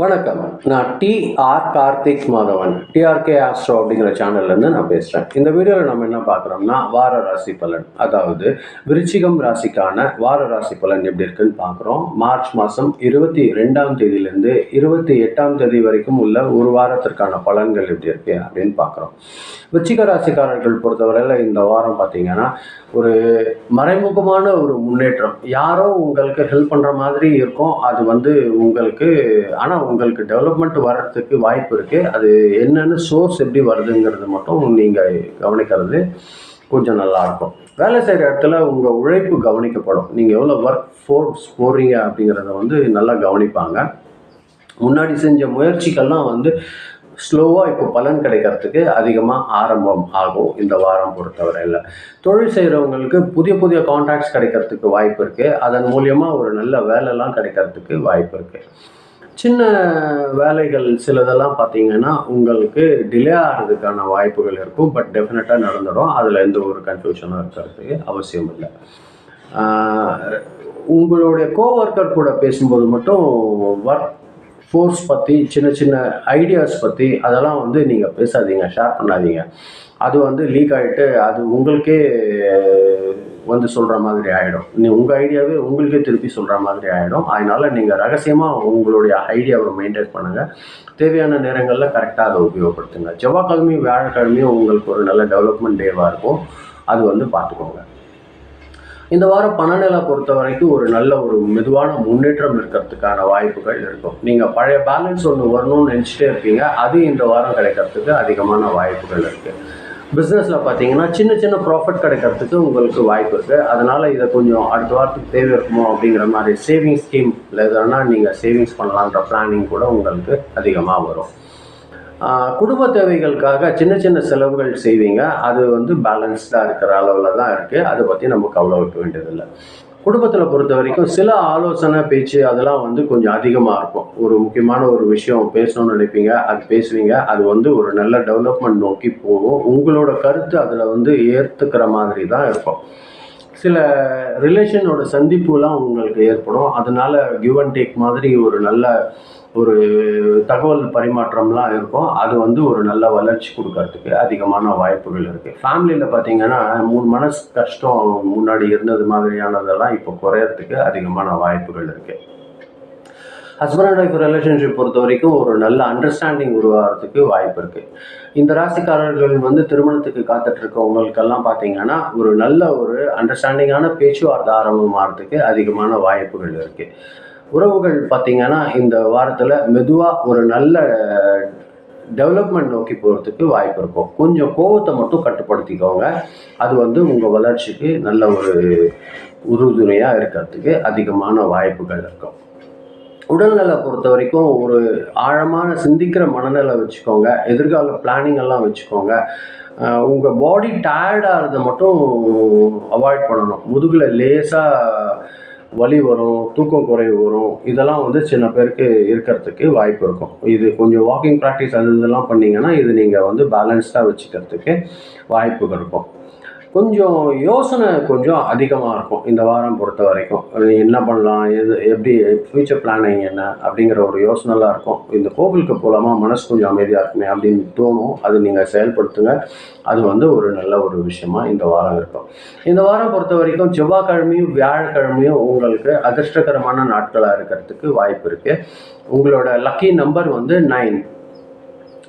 வணக்கம். நான் TR Karthik Madhavan, TRK astro அப்படிங்கிற சேனல்லேருந்து நான் பேசுகிறேன். இந்த வீடியோவில் நம்ம என்ன பார்க்குறோம்னா, வார ராசி பலன், அதாவது விருச்சிகம் ராசிக்கான வார ராசி பலன் எப்படி இருக்குன்னு பார்க்குறோம். மார்ச் மாதம் 22ஆம் தேதியிலேருந்து 28ஆம் தேதி வரைக்கும் உள்ள ஒரு வாரத்திற்கான பலன்கள் எப்படி இருக்குது அப்படின்னு பார்க்குறோம். விருச்சிக ராசிக்காரர்கள் பொறுத்தவரையில் இந்த வாரம் பார்த்தீங்கன்னா, ஒரு மறைமுகமான ஒரு முன்னேற்றம். யாரோ உங்களுக்கு ஹெல்ப் பண்ணுற மாதிரி இருக்கும். அது உங்களுக்கு ஆனால் உங்களுக்கு டெவலப்மெண்ட் வர்றதுக்கு வாய்ப்பு இருக்குது. அது என்னென்னு சோர்ஸ் எப்படி வருதுங்கிறது மட்டும் நீங்கள் கவனிக்கிறது கொஞ்சம் நல்லாயிருக்கும். வேலை செய்கிற இடத்துல உங்கள் உழைப்பு கவனிக்கப்படும். நீங்கள் எவ்வளோ ஒர்க் ஃபோர்ஸ் போடுறீங்க அப்படிங்கிறத நல்லா கவனிப்பாங்க. முன்னாடி செஞ்ச முயற்சிகள்லாம் ஸ்லோவாக இப்போ பலன் கிடைக்கிறதுக்கு அதிகமாக ஆரம்பம் ஆகும் இந்த வாரம் பொறுத்தவரையில். தொழில் செய்கிறவங்களுக்கு புதிய புதிய கான்ட்ராக்ட்ஸ் கிடைக்கிறதுக்கு வாய்ப்பு இருக்குது. அதன் மூலியமாக ஒரு நல்ல வேலைலாம் கிடைக்கிறதுக்கு வாய்ப்பு இருக்குது. சின்ன வேலைகள் சிலதெல்லாம் பார்த்தீங்கன்னா உங்களுக்கு டிலே ஆகிறதுக்கான வாய்ப்புகள் இருக்கும். பட் டெஃபினட்டாக நடந்துடும். அதில் எந்த ஒரு கன்ஃபியூஷனும் இருக்கிறதுக்கு அவசியம் இல்லை. உங்களுடைய கோவொர்க்கர் கூட பேசும்போது மட்டும் ஒர்க் ஃபோர்ஸ் பற்றி சின்ன சின்ன ஐடியாஸ் பற்றி அதெல்லாம் நீங்கள் பேசாதீங்க, ஷேர் பண்ணாதீங்க. அது லீக் ஆகிட்டு அது உங்களுக்கே சொல்கிற மாதிரி ஆகிடும். உங்கள் ஐடியாவே உங்களுக்கே திருப்பி சொல்கிற மாதிரி ஆகிடும். அதனால் நீங்கள் ரகசியமாக உங்களுடைய ஐடியாவை மெயின்டைன் பண்ணுங்கள். தேவையான நேரங்களில் கரெக்டாக அதை உபயோகப்படுத்துங்க. செவ்வாய்க்கிழமையும் வியாழக்கிழமையும் உங்களுக்கு ஒரு நல்ல டெவலப்மெண்ட் டேவாக இருக்கும். அது பார்த்துக்கோங்க. இந்த வாரம் பணநிலை பொறுத்த வரைக்கும் ஒரு நல்ல ஒரு மெதுவான முன்னேற்றம் இருக்கிறதுக்கான வாய்ப்புகள் இருக்கும். நீங்கள் பழைய பேலன்ஸ் ஒன்று வரணும்னு நினச்சிட்டே இருப்பீங்க. அது இந்த வாரம் கிடைக்கிறதுக்கு அதிகமான வாய்ப்புகள் இருக்குது. பிஸ்னஸில் பார்த்தீங்கன்னா சின்ன சின்ன ப்ராஃபிட் கிடைக்கிறதுக்கு உங்களுக்கு வாய்ப்பு இருக்குது. அதனால் இதை கொஞ்சம் அடுத்த வாரத்துக்கு தேவை இருக்குமோ அப்படிங்கிற மாதிரி சேவிங்ஸ் ஸ்கீம் எதுனா நீங்கள் சேவிங்ஸ் பண்ணலான்ற பிளானிங் கூட உங்களுக்கு அதிகமாக வரும். குடும்ப தேவைகளுக்காக சின்ன சின்ன செலவுகள் செய்வீங்க. அது பேலன்ஸ்டாக இருக்கிற அளவில் தான் இருக்குது. அதை பற்றி நம்ம கவலை வைக்க வேண்டியதில்லை. குடும்பத்தில் பொறுத்த வரைக்கும் சில ஆலோசனை பேச்சு அதெல்லாம் கொஞ்சம் அதிகமாக இருக்கும். ஒரு முக்கியமான ஒரு விஷயம் பேசணும்னு நினைப்பீங்க, அது பேசுவீங்க. அது ஒரு நல்ல டெவலப்மெண்ட் நோக்கி போகும். உங்களோட கருத்து அதில் ஏற்றுக்கிற மாதிரி தான் இருக்கும். சில ரிலேஷனோட சந்திப்புலாம் உங்களுக்கு ஏற்படும். அதனால் கிவ் அண்ட் டேக் மாதிரி ஒரு நல்ல ஒரு தகவல் பரிமாற்றம்லாம் இருக்கும். அது ஒரு நல்ல வளர்ச்சி கொடுக்கறதுக்கு அதிகமான வாய்ப்புகள் இருக்குது. ஃபேமிலியில் பார்த்தீங்கன்னா மனசு கஷ்டம் முன்னாடி இருந்தது மாதிரியானதெல்லாம் இப்போ குறையறதுக்கு அதிகமான வாய்ப்புகள் இருக்குது. ஹஸ்பண்ட் அண்ட் ஒய்ஃப் ரிலேஷன்ஷிப் பொறுத்த வரைக்கும் ஒரு நல்ல அண்டர்ஸ்டாண்டிங் உருவாகிறதுக்கு வாய்ப்பு இருக்குது. இந்த ராசிக்காரர்கள் திருமணத்துக்கு காத்துட்ருக்கவங்களுக்கெல்லாம் பார்த்தீங்கன்னா ஒரு நல்ல ஒரு அண்டர்ஸ்டாண்டிங்கான பேச்சுவார்த்தை ஆரம்பமாகிறதுக்கு அதிகமான வாய்ப்புகள் இருக்குது. உறவுகள் பார்த்தீங்கன்னா இந்த வாரத்தில் மெதுவாக ஒரு நல்ல டெவலப்மெண்ட் நோக்கி போகிறதுக்கு வாய்ப்பு இருக்கும். கொஞ்சம் கோபத்தை மட்டும் கட்டுப்படுத்திக்கோங்க. அது உங்கள் வளர்ச்சிக்கு நல்ல ஒரு உறுதுணையாக இருக்கிறதுக்கு அதிகமான வாய்ப்புகள் இருக்கும். உடல்நலை பொறுத்த வரைக்கும் ஒரு ஆழமான சிந்திக்கிற மனநிலை வச்சுக்கோங்க. எதிர்கால பிளானிங் எல்லாம் வச்சுக்கோங்க. உங்கள் பாடி டயர்டாகிறத மட்டும் அவாய்ட் பண்ணணும். முதுகில் லேசாக வலி வரும், தூக்கம் குறைவு வரும். இதெல்லாம் சில பேருக்கு இருக்கிறதுக்கு வாய்ப்பு இருக்கும். இது கொஞ்சம் வாக்கிங் ப்ராக்டிஸ் இதெல்லாம் பண்ணிங்கன்னா இது நீங்கள் பேலன்ஸ்டாக வச்சுக்கிறதுக்கு வாய்ப்புகள் இருக்கும். கொஞ்சம் யோசனை கொஞ்சம் அதிகமாக இருக்கும் இந்த வாரம் பொறுத்த வரைக்கும். என்ன பண்ணலாம், எப்படி ஃப்யூச்சர் பிளானிங் என்ன அப்படிங்கிற ஒரு யோசனைலாம் இருக்கும். இந்த கோவிலுக்கு போகலாமா, மனசு கொஞ்சம் அமைதியாக இருக்குமே அப்படின்னு தோணும். அது நீங்கள் செயல்படுத்துங்க. அது ஒரு நல்ல ஒரு விஷயமா இந்த வாரம் இருக்கும். இந்த வாரம் பொறுத்த வரைக்கும் செவ்வாய்க்கிழமையும் வியாழக்கிழமையும் உங்களுக்கு அதிர்ஷ்டகரமான நாட்களாக இருக்கிறதுக்கு வாய்ப்பு இருக்குது. உங்களோட லக்கி நம்பர்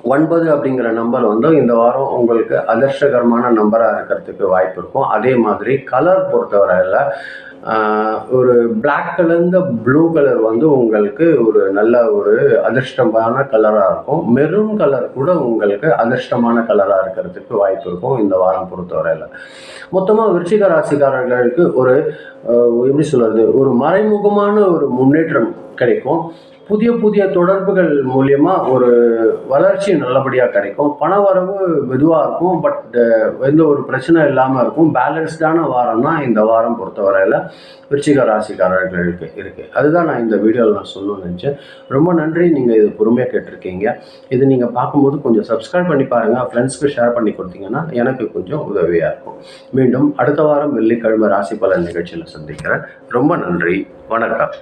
9 அப்படிங்கிற நம்பர் இந்த வாரம் உங்களுக்கு அதிர்ஷ்டகரமான நம்பராக இருக்கிறதுக்கு வாய்ப்பு இருக்கும். அதே மாதிரி கலர் பொறுத்தவரையில் ஒரு பிளாக் கலர்ந்த ப்ளூ கலர் உங்களுக்கு ஒரு நல்ல ஒரு அதிர்ஷ்டமான கலராக இருக்கும். மெரூன் கலர் கூட உங்களுக்கு அதிர்ஷ்டமான கலராக இருக்கிறதுக்கு வாய்ப்பு இருக்கும் இந்த வாரம் பொறுத்தவரையில். மொத்தமாக விருச்சிக ராசிக்காரர்களுக்கு ஒரு எப்படி சொல்கிறது, ஒரு மறைமுகமான ஒரு முன்னேற்றம் கிடைக்கும். புதிய புதிய தொடர்புகள் மூலியமாக ஒரு வளர்ச்சி நல்லபடியாக கிடைக்கும். பண வரவு மெதுவாக இருக்கும். பட் எந்த ஒரு பிரச்சனை இல்லாமல் இருக்கும். பேலன்ஸ்டான வாரம் தான் இந்த வாரம் பொறுத்தவரையில் விருச்சிக ராசிக்காரர்களுக்கு இருக்குது. அதுதான் நான் இந்த வீடியோவில் நான் சொல்லணும்னு நினச்சேன். ரொம்ப நன்றி. நீங்கள் இது பொறுமையாக கேட்டிருக்கீங்க. இது நீங்கள் பார்க்கும்போது கொஞ்சம் சப்ஸ்கிரைப் பண்ணி பாருங்கள். ஃப்ரெண்ட்ஸ்க்கு ஷேர் பண்ணி கொடுத்தீங்கன்னா எனக்கு கொஞ்சம் உதவியாக இருக்கும். மீண்டும் அடுத்த வாரம் வெள்ளிக்கிழமை ராசி பலன் நிகழ்ச்சியில் சந்திக்கிறேன். ரொம்ப நன்றி. வணக்கம்.